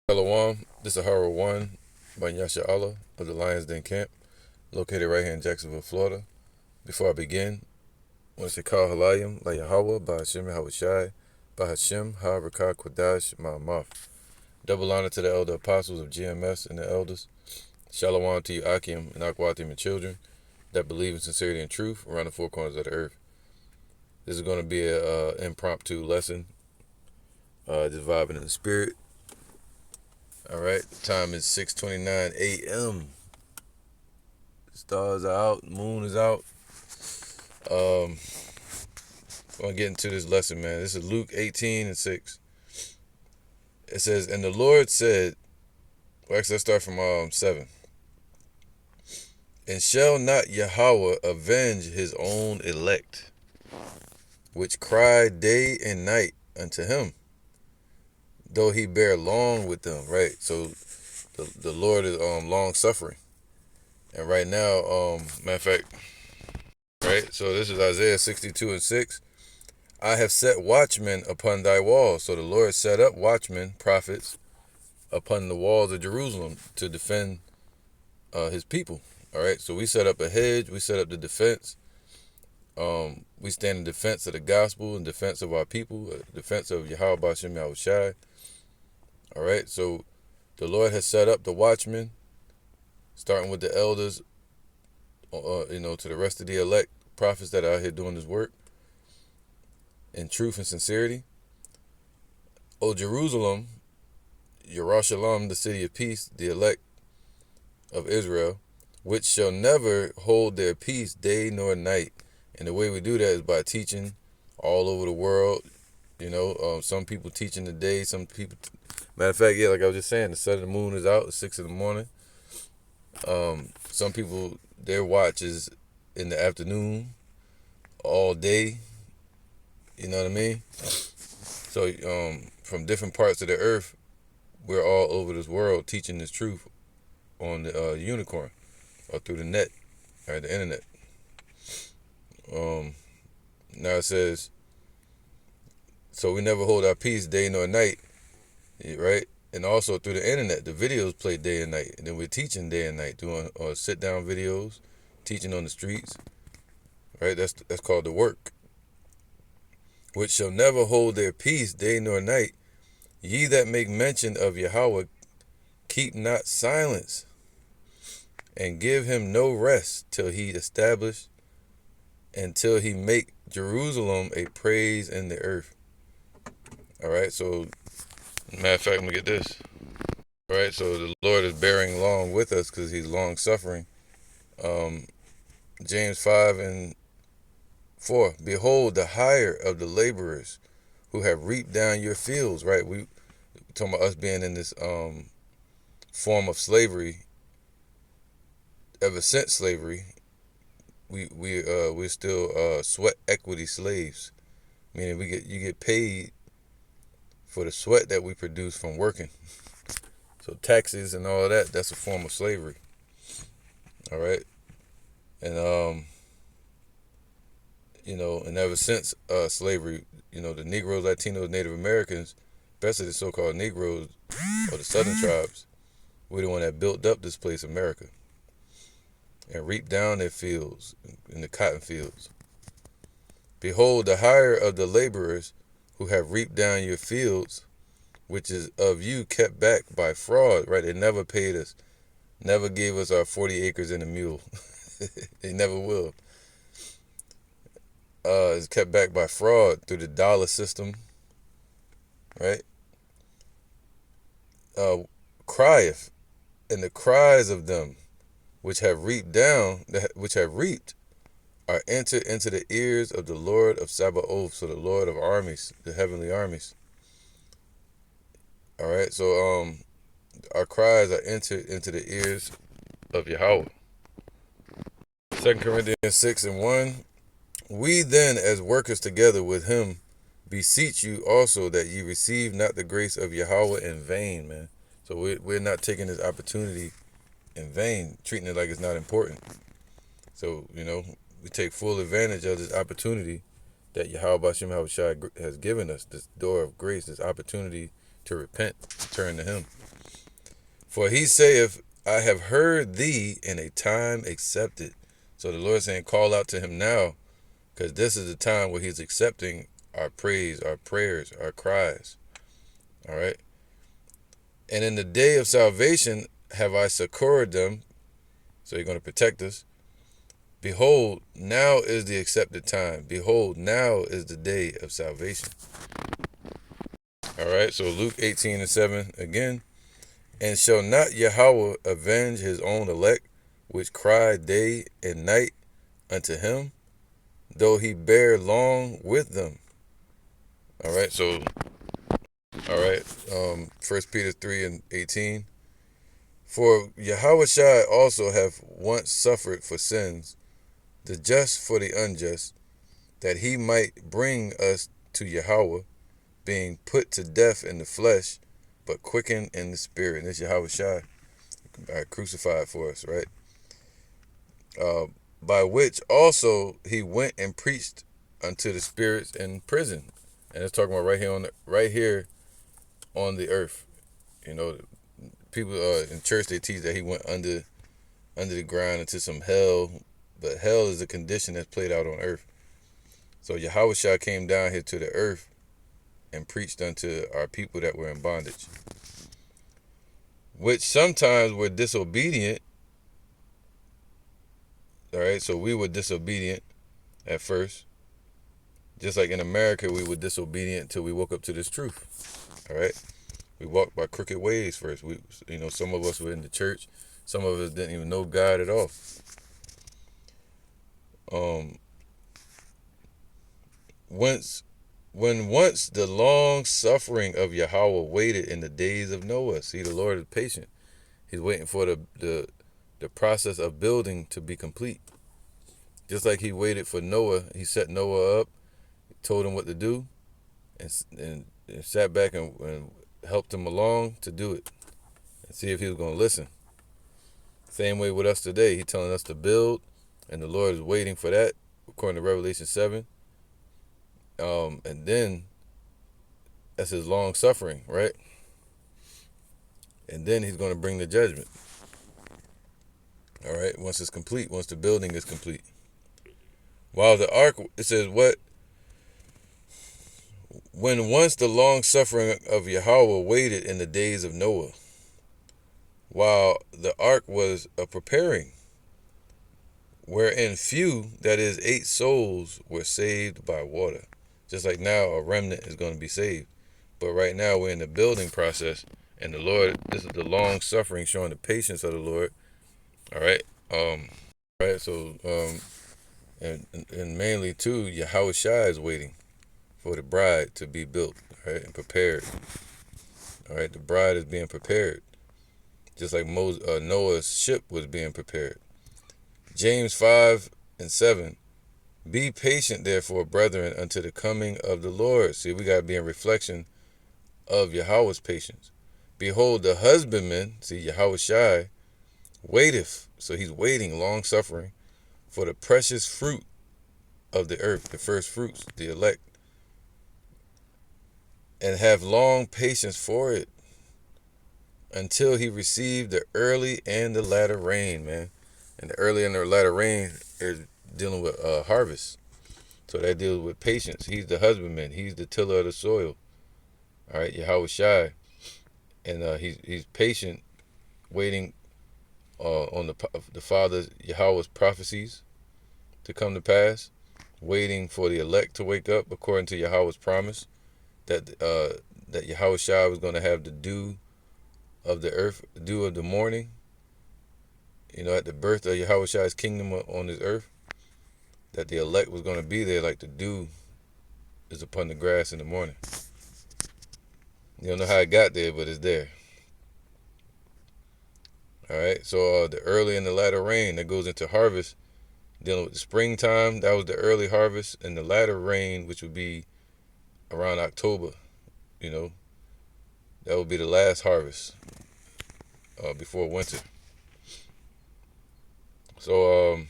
Shalom, this is Hara One by Yasha Allah of the Lions Den Camp, located right here in Jacksonville, Florida. Before I begin, I want to say Kal Halayim, La Yahweh, Ba Hashem Yahushai, Ba Hashem, Ha Rakah Kodash, Ma'amaf. Double honor to the elder apostles of GMS and the elders. Shalom to you, Akim and Akwatim and children that believe in sincerity and truth around the four corners of the earth. This is going to be an impromptu lesson, just vibing in the spirit. All right, the time is 6:29 a.m. Stars are out, moon is out. I'm gonna get into this lesson, man. This is Luke 18:6. It says, "And the Lord said," well, actually, let's start from 7. "And shall not Yahweh avenge his own elect, which cry day and night unto him, though he bear long with them?" Right. So the Lord is long suffering, and right now, matter of fact, right. So this is Isaiah 62:6. "I have set watchmen upon thy walls." So the Lord set up watchmen, prophets, upon the walls of Jerusalem to defend his people. All right. So we set up a hedge. We set up the defense. We stand in defense of the gospel, in defense of our people, defense of Yahweh Bashem Yahushai. All right. So the Lord has set up the watchmen, starting with the elders, to the rest of the elect prophets that are out here doing this work in truth and sincerity. O Jerusalem, Yerushalayim, the city of peace, the elect of Israel, which shall never hold their peace day nor night. And the way we do that is by teaching all over the world. Some people teaching the day, some people, matter of fact, yeah, like I was just saying, the sun and the moon is out at 6 in the morning. Some people, their watch is in the afternoon, all day. You know what I mean? So from different parts of the earth, we're all over this world teaching this truth on the unicorn or through the net, or the internet. Now it says, so we never hold our peace day nor night, right? And also through the internet, the videos play day and night. And then we're teaching day and night, doing sit-down videos, teaching on the streets, right? That's called the work. "Which shall never hold their peace day nor night. Ye that make mention of Yahweh, keep not silence, and give him no rest till he establish, until he make Jerusalem a praise in the earth." All right, so matter of fact, I'm gonna get this. All right, so the Lord is bearing long with us because he's long suffering. James 5:4. "Behold, the hire of the laborers who have reaped down your fields." Right, we talking about us being in this form of slavery. Ever since slavery, we're still sweat equity slaves, meaning you get paid for the sweat that we produce from working. So taxes and all of that's a form of slavery. All right. And and ever since slavery, the Negroes, Latinos, Native Americans, especially the so-called Negroes or the Southern tribes, we're the one that built up this place, America, and reaped down their fields, in the cotton fields. "Behold, the hire of the laborers who have reaped down your fields, which is of you kept back by fraud." Right? They never paid us, never gave us our 40 acres and a mule. They never will. Is kept back by fraud through the dollar system, right? Crieth, and the cries of them which have reaped are entered into the ears of the Lord of Sabaoth, so the Lord of armies, the heavenly armies. All right, so our cries are entered into the ears of Yahweh. 2 Corinthians 6:1. "We then, as workers together with him, beseech you also that ye receive not the grace of Yahweh in vain." Man, so we're not taking this opportunity in vain, treating it like it's not important. So we take full advantage of this opportunity that Yahweh Bashem Yahushai has given us, this door of grace, this opportunity to repent, to turn to him. For he saith, I have heard thee in a time accepted. So the Lord saying, call out to him now, because this is the time where he's accepting our praise, our prayers, our cries. All right. And in the day of salvation have I succored them. So you're going to protect us. Behold, now is the accepted time. Behold, now is the day of salvation. All right. So Luke 18:7 again. And shall not Yahweh avenge his own elect, which cry day and night unto him, though he bear long with them? All right. So, all right. 1 Peter 3:18. For Yahushua also hath once suffered for sins, the just for the unjust, that he might bring us to Yahweh, being put to death in the flesh, but quickened in the spirit. And this Yahushua crucified for us, right? By which also he went and preached unto the spirits in prison. And it's talking about right here on the earth. You know, people in church, they teach that he went under the ground into some hell, but hell is a condition that's played out on earth. So Yahushua came down here to the earth and preached unto our people that were in bondage, which sometimes were disobedient. All right, so we were disobedient at first, just like in America we were disobedient until we woke up to this truth. All right, we walked by crooked ways first. Some of us were in the church, some of us didn't even know God at all. When once the long suffering of Yahweh waited in the days of Noah. See, the Lord is patient. He's waiting for the process of building to be complete. Just like he waited for Noah, he set Noah up, told him what to do, and sat back and helped him along to do it and see if he was going to listen. Same way with us today. He's telling us to build, and the Lord is waiting for that, according to Revelation 7. And then that's his long suffering, right? And then he's going to bring the judgment. All right, once it's complete, once the building is complete. While the ark, it says what? When once the long suffering of Yahweh waited in the days of Noah, while the ark was a preparing, wherein few, that is 8 souls, were saved by water. Just like now a remnant is going to be saved. But right now we're in the building process, and the Lord, this is the long suffering, showing the patience of the Lord. All right. Right. So, and mainly too, Yahushua is waiting for the bride to be built, right, and prepared. All right. The bride is being prepared, just like Noah's ship was being prepared. James 5:7. Be patient, therefore, brethren, unto the coming of the Lord. See, we got to be in reflection of Yahweh's patience. Behold, the husbandman, see, Yahushua, waiteth. So he's waiting, long suffering, for the precious fruit of the earth, the first fruits, the elect, and have long patience for it, until he receive the early and the latter rain, man. And the early and the latter rain is dealing with harvest. So that deals with patience. He's the husbandman. He's the tiller of the soil. All right, Yahushua. And he's patient, waiting on the Father Yahweh's prophecies to come to pass, waiting for the elect to wake up according to Yahweh's promise that Yahushua was going to have the dew of the earth, dew of the morning. At the birth of Yahushua's kingdom on this earth, that the elect was going to be there like the dew is upon the grass in the morning. You don't know how it got there, but it's there. All right, so the early and the latter rain that goes into harvest, dealing with the springtime, that was the early harvest, and the latter rain, which would be around October, that would be the last harvest before winter. So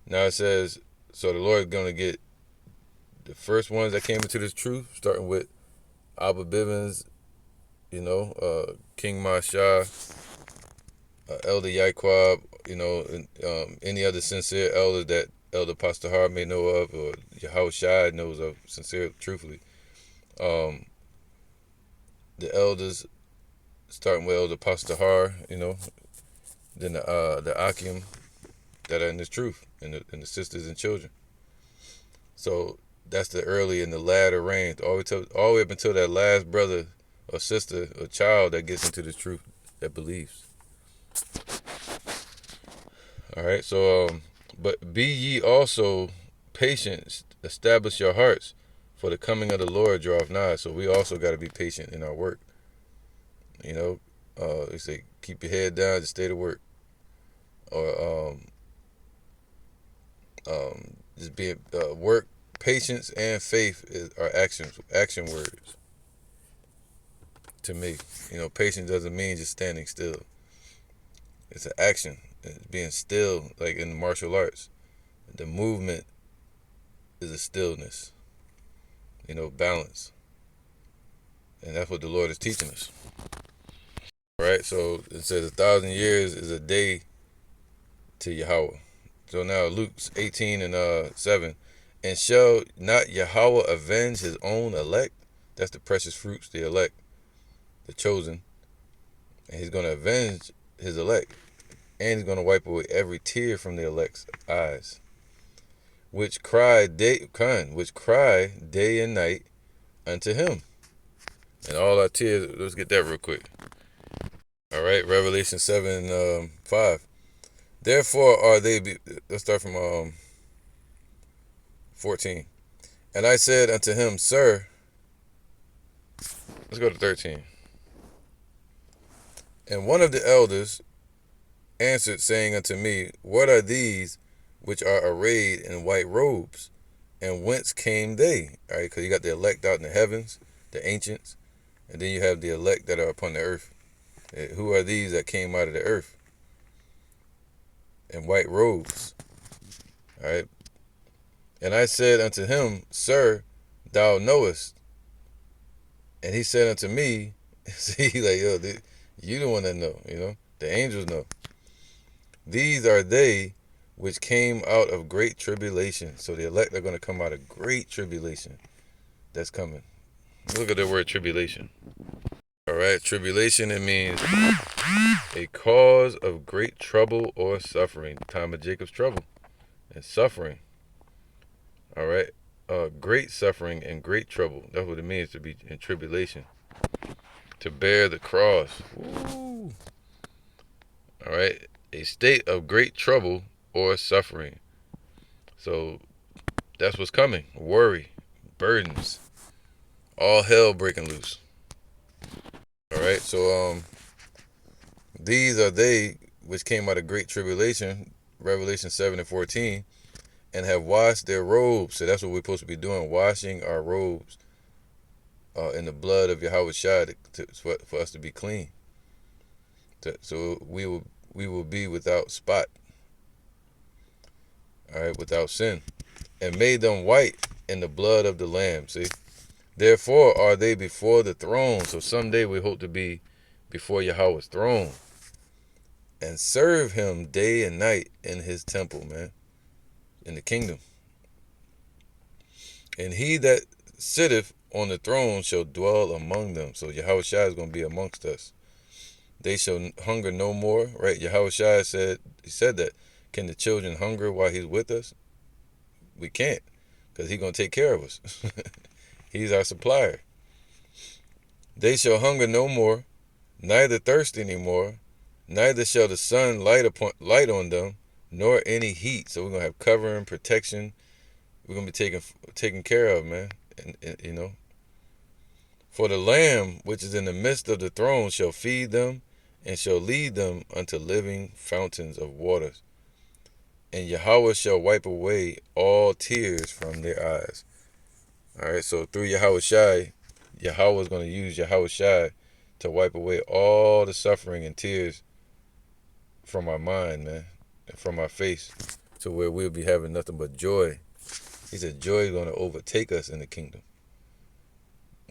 now it says, so the Lord is going to get the first ones that came into this truth, starting with Abba Bivens King Masha, Elder Yaquab, and any other sincere elder that Elder Pastor Hart may know of, or Yahweh Shai knows of, sincere, truthfully. Um, the elders, starting with Elder Pastor Har, then the Akim that are in this truth, and the sisters and children. So that's the early and the latter range, all the way up until that last brother or sister or child that gets into the truth, that believes. All right. So, but be ye also patient, establish your hearts, for the coming of the Lord draweth nigh. So we also got to be patient in our work. They say keep your head down, just stay to work, or just be work. Patience and faith are action words to me. Patience doesn't mean just standing still. It's an action. It's being still, like in martial arts. The movement is a stillness. Balance. And that's what the Lord is teaching us. All right, so it says 1,000 years is a day to Yahweh. So now Luke's 18 and 7. And shall not Yahweh avenge his own elect? That's the precious fruits, the elect, the chosen. And he's going to avenge his elect. And he's going to wipe away every tear from the elect's eyes, which cry day and night unto him. And all our tears, let's get that real quick. All right, Revelation 7:5. Therefore are they, let's start from 14. And I said unto him, Sir, let's go to 13. And one of the elders answered, saying unto me, What are these which are arrayed in white robes? And whence came they? All right, because you got the elect out in the heavens, the ancients, and then you have the elect that are upon the earth. Who are these that came out of the earth in white robes? All right. And I said unto him, Sir, thou knowest. And he said unto me, see, like, you the one that know, the angels know. These are they which came out of great tribulation. So the elect are going to come out of great tribulation that's coming. Look at the word tribulation. All right, tribulation, it means a cause of great trouble or suffering. The time of Jacob's trouble and suffering. All right, great suffering and great trouble. That's what it means to be in tribulation. To bear the cross. Woo. All right, a state of great trouble or suffering. So that's what's coming. Worry, burdens, all hell breaking loose. All right, so these are they which came out of great tribulation, Revelation 7:14, and have washed their robes. So that's what we're supposed to be doing, washing our robes in the blood of Yahweh Shai for us to be clean. So we will be without spot. All right, without sin, and made them white in the blood of the Lamb. See, therefore are they before the throne. So someday we hope to be before Yahweh's throne and serve him day and night in his temple, man, in the kingdom. And he that sitteth on the throne shall dwell among them. So Yahweh Shai is going to be amongst us. They shall hunger no more, right? Yahweh Shai said that. Can the children hunger while he's with us? We can't, because he's going to take care of us. He's our supplier. They shall hunger no more, neither thirst any more, neither shall the sun light on them, nor any heat. So we're going to have covering, protection. We're going to be taken care of, man. And for the Lamb which is in the midst of the throne shall feed them and shall lead them unto living fountains of waters. And Yahweh shall wipe away all tears from their eyes. All right, so through Yahweh Shai, Yahweh is going to use Yahweh Shai to wipe away all the suffering and tears from our mind, man, and from our face, to where we'll be having nothing but joy. He said joy is going to overtake us in the kingdom.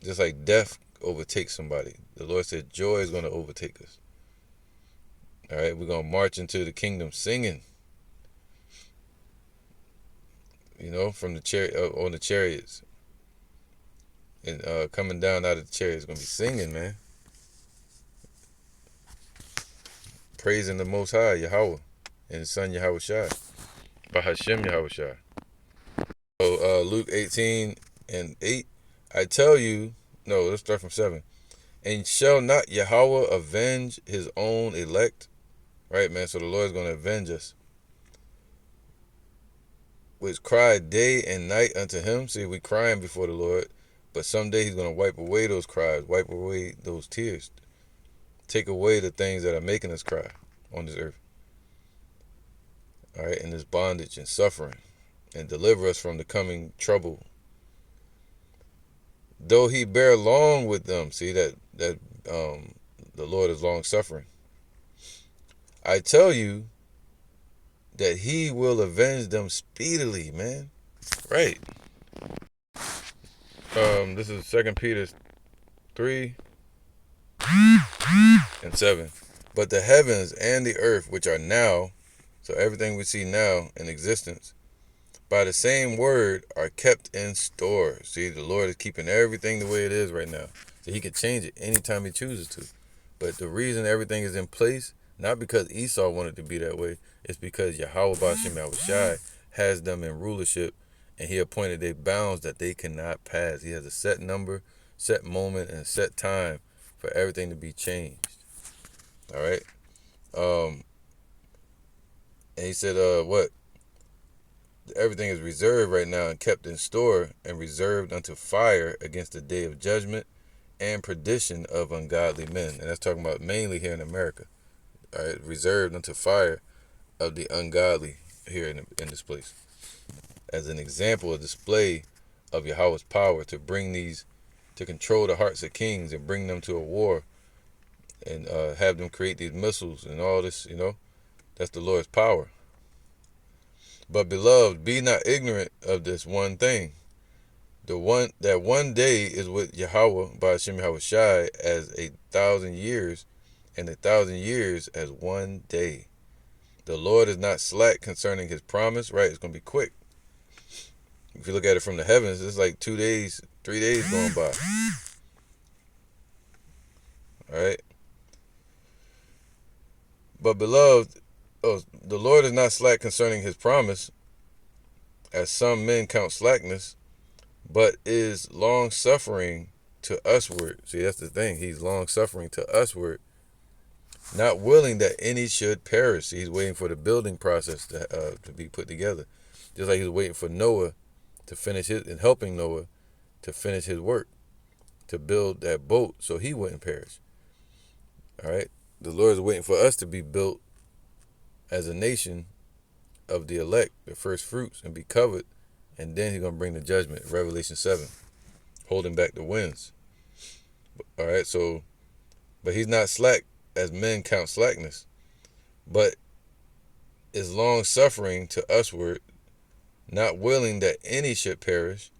Just like death overtake somebody. The Lord said joy is going to overtake us. All right, we're going to march into the kingdom singing. From the on the chariots, and coming down out of the chariots, going to be singing, man, praising the Most High Yahweh and His Son Yahweh Shai, Bahashem Yahweh Shai. So Luke 18:8, I tell you, no, let's start from 7. And shall not Yahweh avenge His own elect? Right, man. So the Lord is going to avenge us, which cry day and night unto Him. See, we crying before the Lord, but someday He's going to wipe away those cries, wipe away those tears, take away the things that are making us cry on this earth. All right, in this bondage and suffering, and deliver us from the coming trouble. Though He bear long with them, see that the Lord is long suffering. I tell you that He will avenge them speedily, man. Right. This is 2 Peter 3:7. But the heavens and the earth, which are now, so everything we see now in existence, by the same word are kept in store. See, the Lord is keeping everything the way it is right now. So He can change it anytime He chooses to. But the reason everything is in place, not because Esau wanted to be that way, it's because Yahweh Ba'ashem Yahweh Shai has them in rulership, and He appointed their bounds that they cannot pass. He has a set number, set moment, and set time for everything to be changed. All right? And He said, what? Everything is reserved right now and kept in store and reserved unto fire against the day of judgment and perdition of ungodly men. And that's talking about mainly here in America. All right, reserved unto fire of the ungodly here in this place. As an example, a display of Yahweh's power to control the hearts of kings and bring them to a war and have them create these missiles and all this, that's the Lord's power. But beloved, be not ignorant of this one thing. That one day is with Yahweh Ba'ashem Yahweh Shai as 1,000 years, and 1,000 years as one day. The Lord is not slack concerning His promise, right? It's going to be quick. If you look at it from the heavens, it's like 2 days, 3 days going by. All right. But beloved, the Lord is not slack concerning His promise, as some men count slackness, but is long-suffering to usward. See, that's the thing. He's long-suffering to usward, not willing that any should perish. See, He's waiting for the building process to be put together. Just like He was waiting for Noah to finish and helping Noah to finish his work, to build that boat so he wouldn't perish. All right? The Lord is waiting for us to be built as a nation of the elect, the first fruits, and be covered, and then He's going to bring the judgment, Revelation 7, holding back the winds. All right, but He's not slack as men count slackness, but is long-suffering to usward, not willing that any should perish,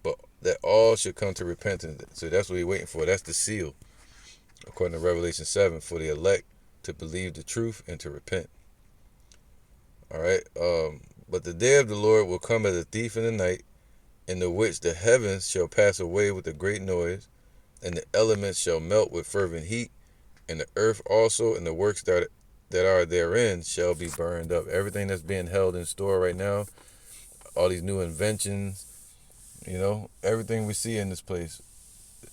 but that all should come to repentance. So that's what He's waiting for. That's the seal, according to Revelation 7, for the elect to believe the truth and to repent. All right. But the day of the Lord will come as a thief in the night, in the which the heavens shall pass away with a great noise, and the elements shall melt with fervent heat, and the earth also and the works that are therein shall be burned up. Everything that's being held in store right now, all these new inventions, everything we see in this place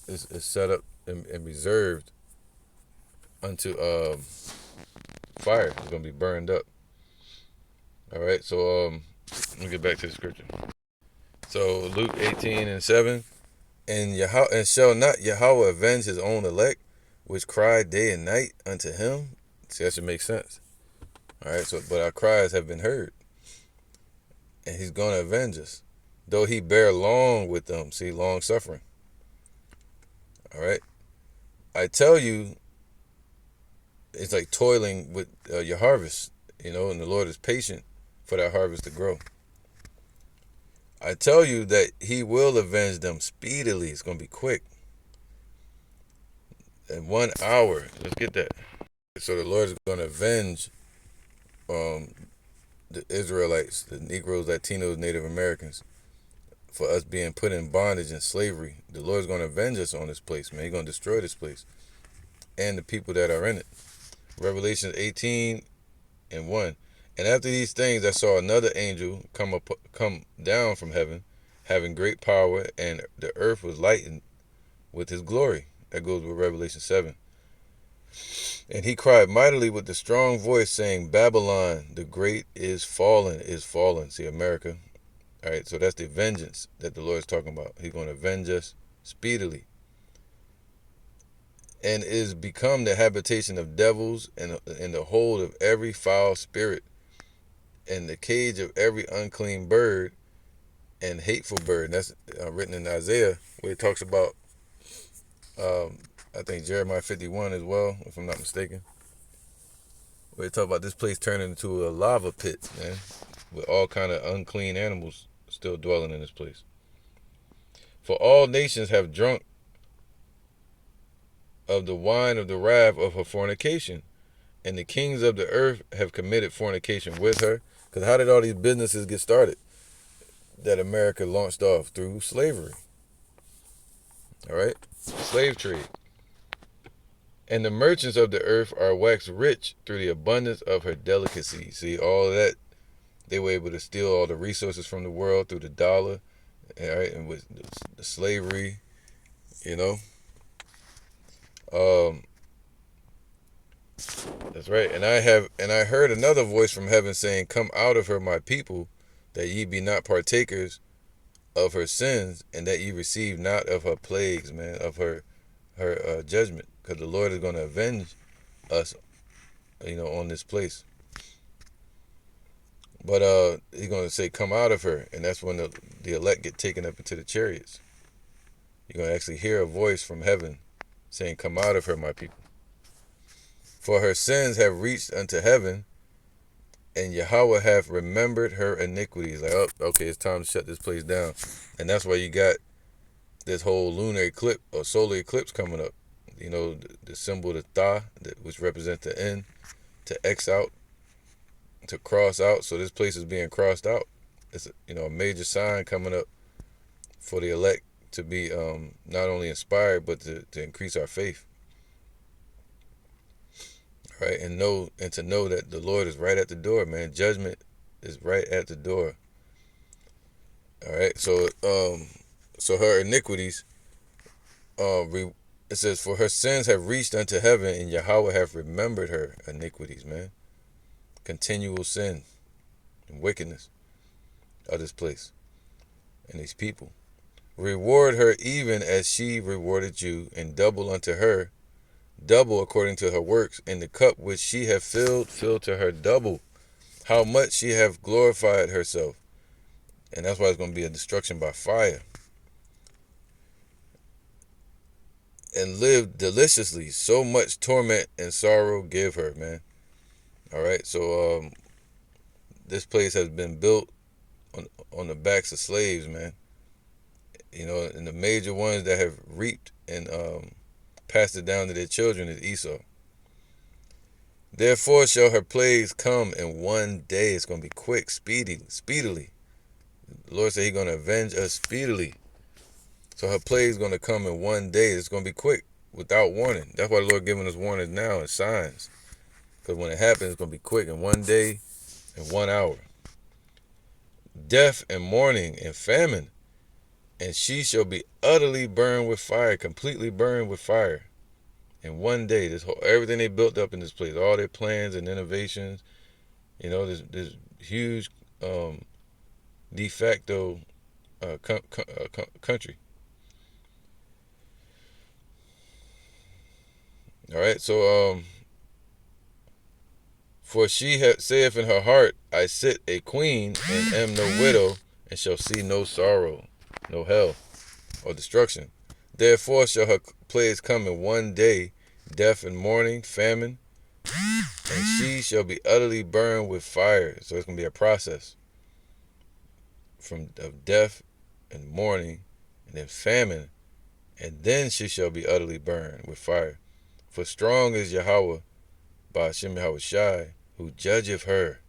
is set up and reserved unto fire. It's going to be burned up. All right, so let me get back to the scripture. So Luke 18:7, and shall not Yahweh avenge His own elect, which cry day and night unto Him? See, that should make sense. All right, but our cries have been heard, and He's going to avenge us, though He bear long with them. See, long suffering. All right, I tell you, it's like toiling with your harvest, and the Lord is patient for that harvest to grow. I tell you that He will avenge them speedily. It's going to be quick. In 1 hour. Let's get that. So the Lord is going to avenge um, the Israelites, the Negroes, Latinos, Native Americans, for us being put in bondage and slavery. The Lord's going to avenge us on this place, man. He's going to destroy this place and the people that are in it. Revelation 18:1. And after these things, I saw another angel come down from heaven, having great power, and the earth was lightened with his glory. That goes with Revelation 7. And he cried mightily with a strong voice, saying, Babylon the great is fallen, is fallen. See, America. All right, so that's the vengeance that the Lord is talking about. He's going to avenge us speedily. And is become the habitation of devils, and in the hold of every foul spirit, and the cage of every unclean bird and hateful bird. And that's written in Isaiah, where it talks about, I think Jeremiah 51 as well, if I'm not mistaken, where it talks about this place turning into a lava pit, man, with all kind of unclean animals still dwelling in this place. For all nations have drunk of the wine of the wrath of her fornication, and the kings of the earth have committed fornication with her. Because how did all these businesses get started that America launched off? Through slavery. All right? Slave trade. And the merchants of the earth are waxed rich through the abundance of her delicacies. See, all of that, they were able to steal all the resources from the world through the dollar, all right, and with the slavery, you know. Um, that's right. And I heard another voice from heaven saying, Come out of her, my people, that ye be not partakers of her sins, and that ye receive not of her plagues, man, of her judgment, because the Lord is going to avenge us, on this place. But he's going to say, Come out of her, and that's when the elect get taken up into the chariots. You're going to actually hear a voice from heaven saying, Come out of her, my people. For her sins have reached unto heaven, and Yahweh hath remembered her iniquities. Like, oh, okay, it's time to shut this place down. And that's why you got this whole lunar eclipse or solar eclipse coming up. You know, the symbol, the Tha, which represents the end, to X out, to cross out. So this place is being crossed out. It's a major sign coming up for the elect to be not only inspired, but to increase our faith. Right, and to know that the Lord is right at the door, man. Judgment is right at the door. All right, so her iniquities, it says, for her sins have reached unto heaven, and Yahweh hath remembered her iniquities, man. Continual sin and wickedness of this place and these people. Reward her even as she rewarded you, and double unto her, double according to her works, and the cup which she hath filled, fill to her double. How much she hath glorified herself. And that's why it's going to be a destruction by fire. And live deliciously. So much torment and sorrow give her, man. All right, so this place has been built on the backs of slaves, man. And the major ones that have reaped and passed it down to their children is Esau. Therefore shall her plagues come in one day. It's going to be quick, speedily. The Lord said he's going to avenge us speedily. So her plague is going to come in one day. It's going to be quick, without warning. That's why the Lord giving us warnings now and signs. Because when it happens, it's going to be quick in one day and 1 hour. Death and mourning and famine. And she shall be utterly burned with fire, completely burned with fire. In one day, everything they built up in this place, all their plans and innovations, this huge de facto country. All right, so for she saith in her heart, I sit a queen and am no widow, and shall see no sorrow, no hell, or destruction. Therefore shall her plagues come in one day, death and mourning, famine, and she shall be utterly burned with fire. So it's going to be a process of death and mourning, and then famine, and then she shall be utterly burned with fire. For strong is Yahweh by Hashem Yahweh Shai, who judgeth her,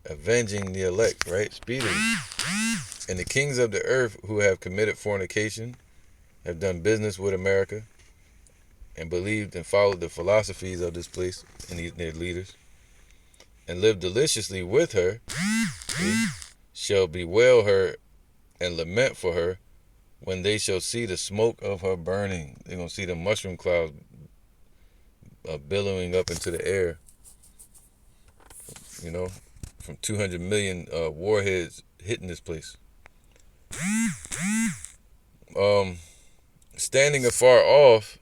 avenging the elect, right? Speedily. And the kings of the earth who have committed fornication, have done business with America, and believed and followed the philosophies of this place and their leaders, and lived deliciously with her, shall bewail her and lament for her when they shall see the smoke of her burning. They're going to see the mushroom clouds billowing up into the air, you know, from 200 million warheads hitting this place. Standing afar off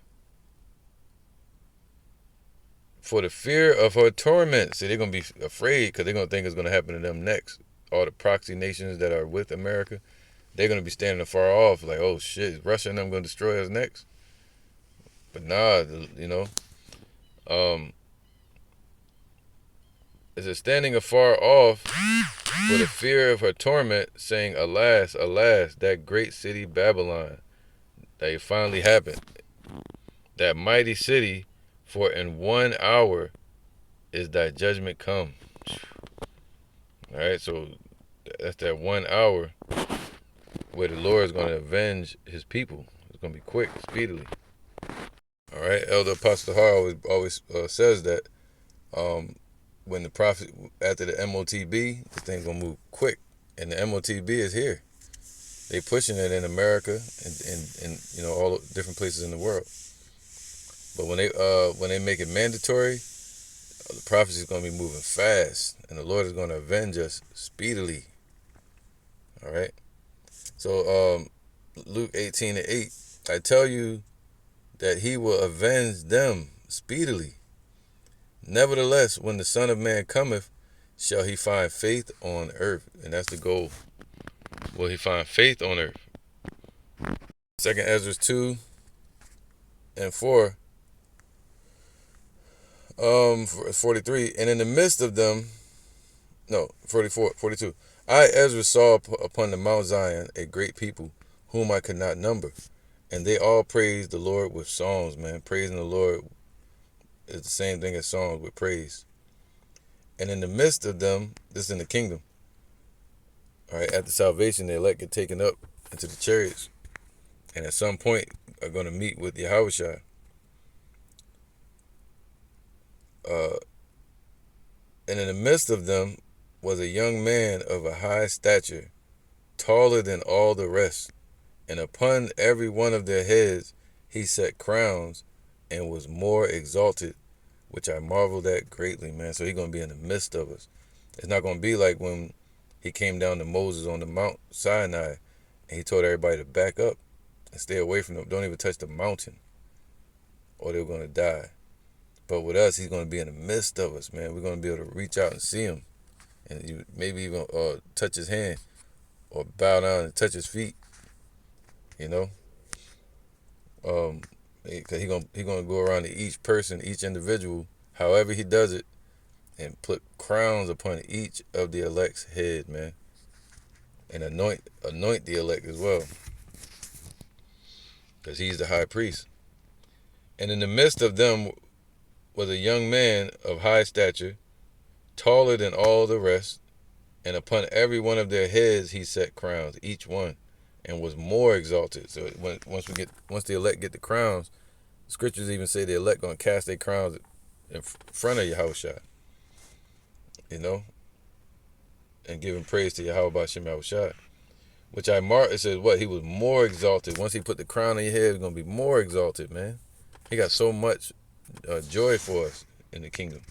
for the fear of her torment. See, they're going to be afraid because they're going to think it's going to happen to them next. All the proxy nations that are with America, they're going to be standing afar off like, oh shit, is Russia and them going to destroy us next? But nah, you know. It says, standing afar off for the fear of her torment, saying, alas, alas, that great city Babylon, that it finally happened. That mighty city, for in 1 hour is thy judgment come. All right, so that's that 1 hour where the Lord is going to avenge his people. It's going to be quick, speedily. All right, Elder Apostle Har always says that when the prophet, after the MOTB, the thing's going to move quick. And the MOTB is here. They pushing it in America and you know, all different places in the world. But when they make it mandatory, the prophecy is going to be moving fast, and the Lord is going to avenge us speedily. All right. So Luke 18:8, I tell you that he will avenge them speedily. Nevertheless, when the Son of Man cometh, shall he find faith on earth? And that's the goal. Will he find faith on earth? 2nd Ezra 2 and 4. 43. And in the midst of them, no, 44, 42. I, Ezra, saw upon the Mount Zion a great people, whom I could not number. And they all praised the Lord with songs, man. Praising the Lord is the same thing as songs with praise. And in the midst of them, this is in the kingdom. All right, after salvation, the elect get taken up into the chariots. And at some point are going to meet with Yahushua. And in the midst of them was a young man of a high stature, taller than all the rest. And upon every one of their heads he set crowns, and was more exalted, which I marveled at greatly, man. So he's going to be in the midst of us. It's not going to be like when he came down to Moses on the Mount Sinai, and he told everybody to back up and stay away from them. Don't even touch the mountain, or they're going to die. But with us, he's going to be in the midst of us, man. We're going to be able to reach out and see him, and you maybe even touch his hand, or bow down and touch his feet. You know, because he gonna go around to each person, each individual, however he does it, and put crowns upon each of the elect's head, man, and anoint the elect as well, because he's the high priest. And in the midst of them was a young man of high stature, taller than all the rest, and upon every one of their heads he set crowns, each one, and was more exalted. So once the elect get the crowns, the scriptures even say the elect gonna cast their crowns in front of Yahushua, you know, and giving praise to Yahweh B'Shem Yahushua. Which it says what? He was more exalted. Once he put the crown on your head, it's gonna be more exalted, man. He got so much joy for us in the kingdom,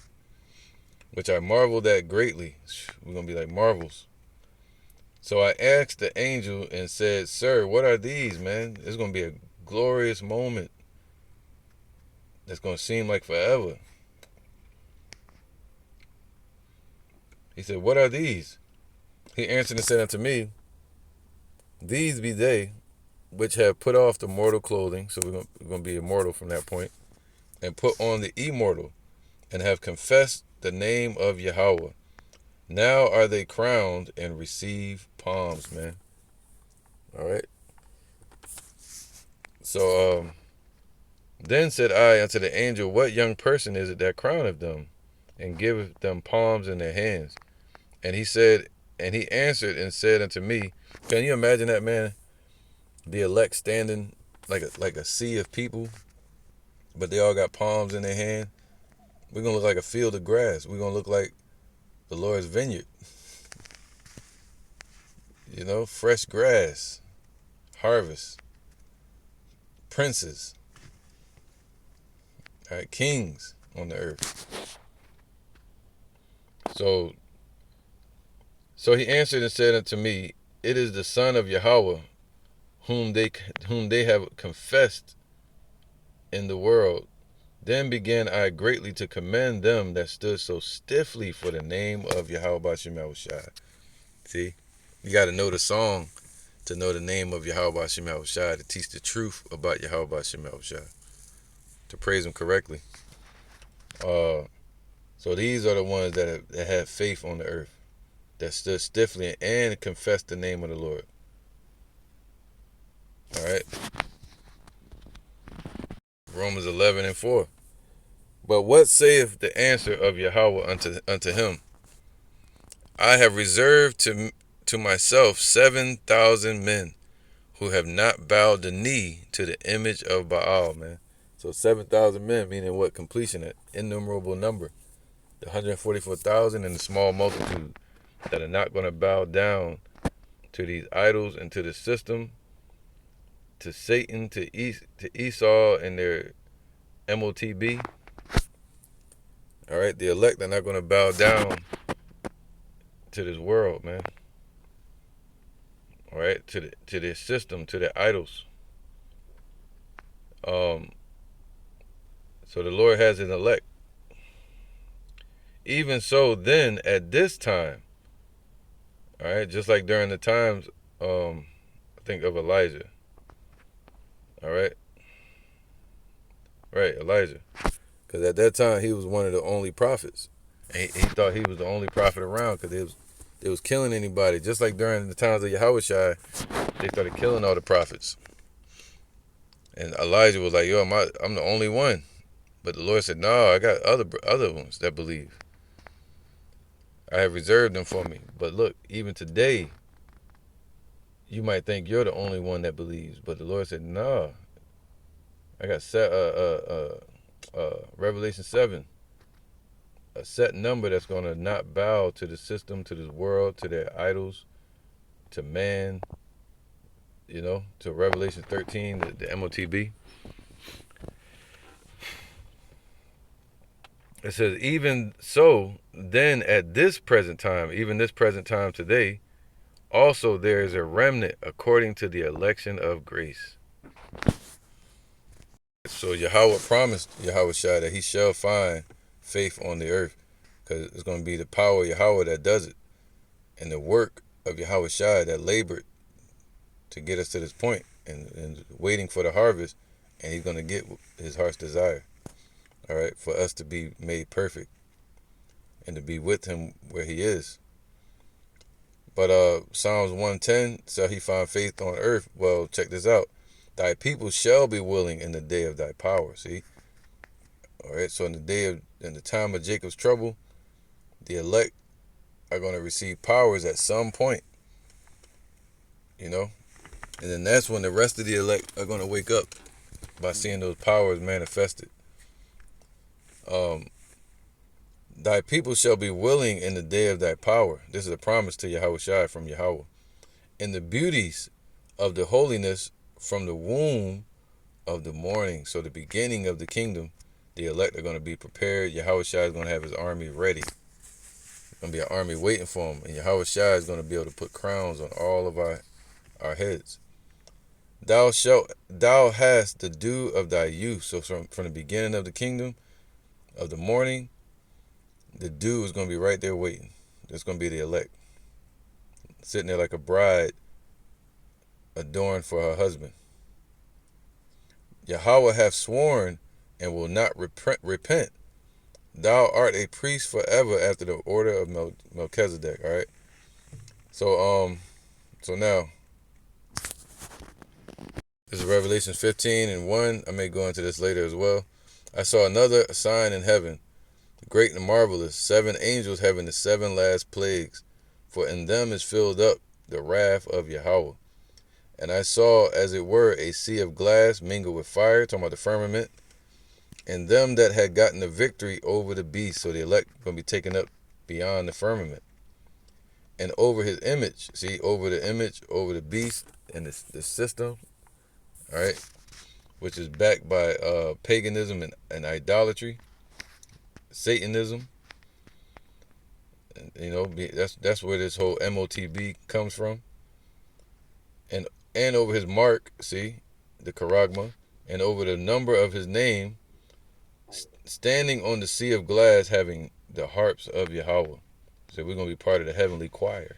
which I marveled at greatly. We're gonna be like marvels. So I asked the angel and said, "Sir, what are these, man? It's gonna be a glorious moment. That's gonna seem like forever." He said, "What are these?" He answered and said unto me, "These be they which have put off the mortal clothing," so we're gonna be immortal from that point, "and put on the immortal, and have confessed the name of Yahweh. Now are they crowned and receive palms," man. All right. So Then said I unto the angel, what young person is it that crowneth them, and giveth them palms in their hands? And he said, and he answered and said unto me, can you imagine that, man? The elect standing like a sea of people, but they all got palms in their hand. We're gonna look like a field of grass. We're gonna look like the Lord's vineyard. You know, fresh grass, harvest, princes, all right, kings on the earth. So he answered and said unto me, it is the Son of Yahweh, whom they have confessed in the world. Then began I greatly to commend them that stood so stiffly for the name of Yahweh Bashim Yahushai. See, you got to know the song to know the name of Yahweh Bashim Yahushai, to teach the truth about Yahweh Bashim Yahushai, to praise him correctly. So these are the ones that have faith on the earth, that stood stiffly and confessed the name of the Lord. All right. Romans 11:4. But what saith the answer of Yahweh unto him? I have reserved to myself 7,000 men who have not bowed the knee to the image of Baal, man. So 7,000 men, meaning what? Completion, an innumerable number. The 144,000 and the small multitude that are not going to bow down to these idols and to the system, to Satan, to Esau and their MOTB. All right, the elect are not going to bow down to this world, man. All right, to their system, to their idols. So the Lord has his elect. Even so, then at this time, all right, just like during the times, I think of Elijah. All right, Elijah, because at that time he was one of the only prophets, and he thought he was the only prophet around because they was killing anybody. Just like during the times of Yahushua, they started killing all the prophets. And Elijah was like, yo, I'm the only one. But the Lord said, no, I got other ones that believe. I have reserved them for me. But look, even today, you might think you're the only one that believes. But the Lord said, no. I got Revelation 7. A set number that's going to not bow to the system, to this world, to their idols, to man, you know, to Revelation 13, the MOTB. It says, even so, then at this present time, even this present time today, also there is a remnant according to the election of grace. So Yahweh promised Yahushua that he shall find faith on the earth, because it's going to be the power of Yahweh that does it, and the work of Yahushua that labored to get us to this point, and waiting for the harvest, and he's going to get his heart's desire. All right, for us to be made perfect and to be with him where he is. But Psalms 110, shall he find faith on earth? Well, check this out. Thy people shall be willing in the day of thy power. See? All right, so in the time of Jacob's trouble, the elect are going to receive powers at some point. You know? And then that's when the rest of the elect are going to wake up by seeing those powers manifested. Thy people shall be willing in the day of thy power. This is a promise to Yahushua from Yahweh. In the beauties of the holiness from the womb of the morning. So the beginning of the kingdom, the elect are going to be prepared. Yahushua is going to have his army ready. There's going to be an army waiting for him. And Yahushua is going to be able to put crowns on all of our heads. Thou hast the dew of thy youth. So from the beginning of the kingdom, of the morning, the dew is going to be right there waiting. It's going to be the elect, sitting there like a bride adorned for her husband. Yahweh hath sworn and will not repent. Thou art a priest forever after the order of Melchizedek. All right. So now This is Revelation 15:1. I may go into this later as well. I saw another sign in heaven, great and marvelous, 7 angels having the 7 last plagues, for in them is filled up the wrath of Yahweh. And I saw, as it were, a sea of glass mingled with fire, talking about the firmament, and them that had gotten the victory over the beast. So the elect going to be taken up beyond the firmament. And over his image, see, over the image, over the beast, and the system, all right, which is backed by paganism and idolatry, Satanism. And, that's where this whole MOTB comes from. And over his mark, see, the charagma, and over the number of his name, standing on the sea of glass, having the harps of Yahweh. So we're going to be part of the heavenly choir,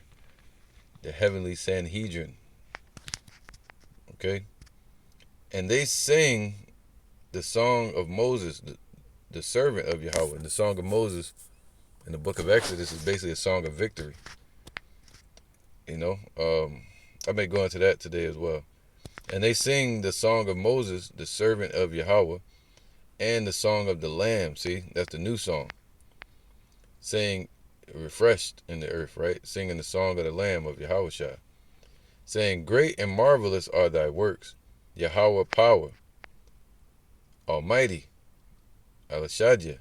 the heavenly Sanhedrin. Okay? And they sing the song of Moses, the servant of Yahweh. The song of Moses in the book of Exodus is basically a song of victory. I may go into that today as well. And they sing the song of Moses, the servant of Yahweh, and the song of the Lamb. See, that's the new song. Saying, refreshed in the earth, right? Singing the song of the Lamb of Yahushua. Saying, great and marvelous are thy works, Yahweh power, Almighty, Alashadja.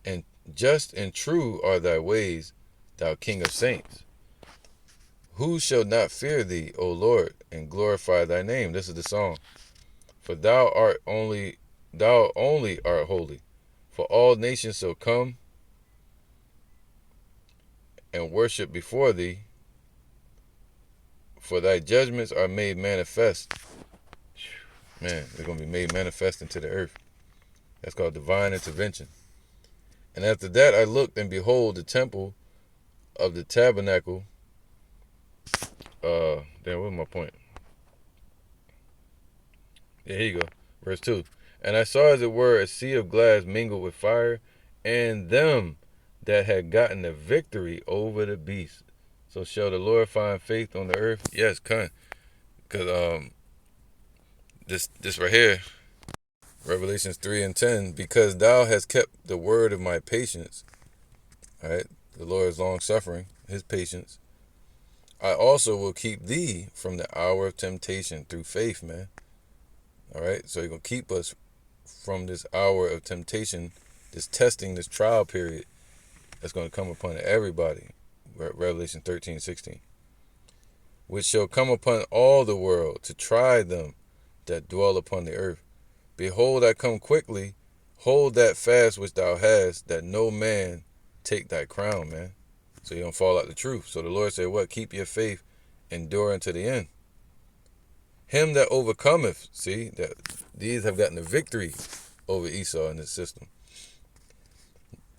And just and true are thy ways, thou King of saints. Who shall not fear thee, O Lord, and glorify thy name? This is the song. For thou only art holy. For all nations shall come and worship before thee. For thy judgments are made manifest. Man, they're going to be made manifest into the earth. That's called divine intervention. And after that I looked, and behold, the temple of the tabernacle. What's my point? Yeah, here you go. Verse 2. And I saw, as it were, a sea of glass mingled with fire, and them that had gotten the victory over the beast. So shall the Lord find faith on the earth? Yes, because this right here, Revelations 3:10, because thou hast kept the word of my patience. All right, the Lord is long suffering, his patience. I also will keep thee from the hour of temptation through faith, man. All right, so you're going to keep us from this hour of temptation, this testing, this trial period that's going to come upon everybody. Revelation 13:16. Which shall come upon all the world to try them that dwell upon the earth. Behold, I come quickly. Hold that fast which thou hast, that no man take thy crown, man. So you don't fall out the truth. So the Lord said, what? Keep your faith, endure unto the end. Him that overcometh, see, that these have gotten the victory over Esau in this system.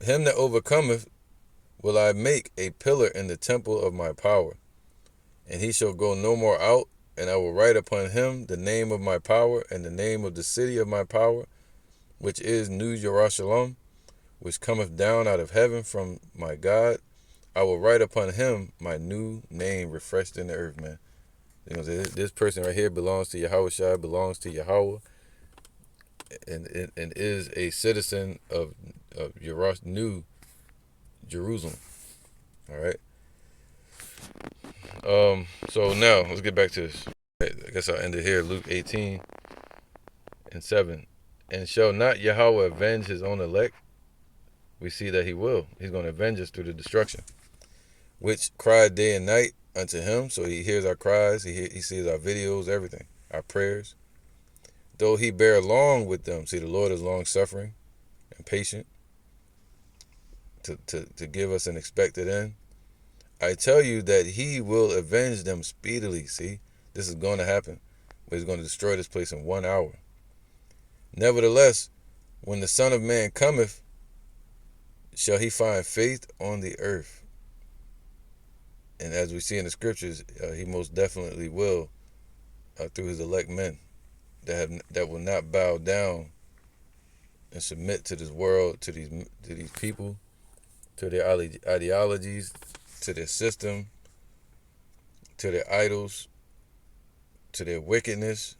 Him that overcometh will I make a pillar in the temple of my power, and he shall go no more out, and I will write upon him the name of my power, and the name of the city of my power, which is New Jerusalem, which cometh down out of heaven from my God. I will write upon him my new name, refreshed in the earth, man. This person right here belongs to Yahushua, belongs to Yahweh, and is a citizen of New Jerusalem. All right. So now let's get back to this. I guess I'll end it here. Luke 18:7. And shall not Yahweh avenge his own elect? We see that he will. He's going to avenge us through the destruction, which cried day and night unto him. So he hears our cries. He sees our videos, everything, our prayers. Though he bear long with them. See, the Lord is long suffering and patient to give us an expected end. I tell you that he will avenge them speedily. See, this is going to happen. But he's going to destroy this place in 1 hour. Nevertheless, when the Son of Man cometh, shall he find faith on the earth? And as we see in the scriptures, he most definitely will, through his elect men that will not bow down and submit to this world, to these people, to their ideologies, to their system, to their idols, to their wickedness.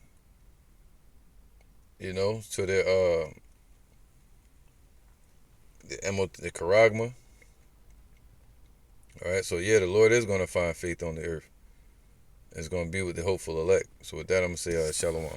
to the charagma. All right, so yeah, the Lord is going to find faith on the earth. It's going to be with the hopeful elect. So with that, I'm going to say shalom.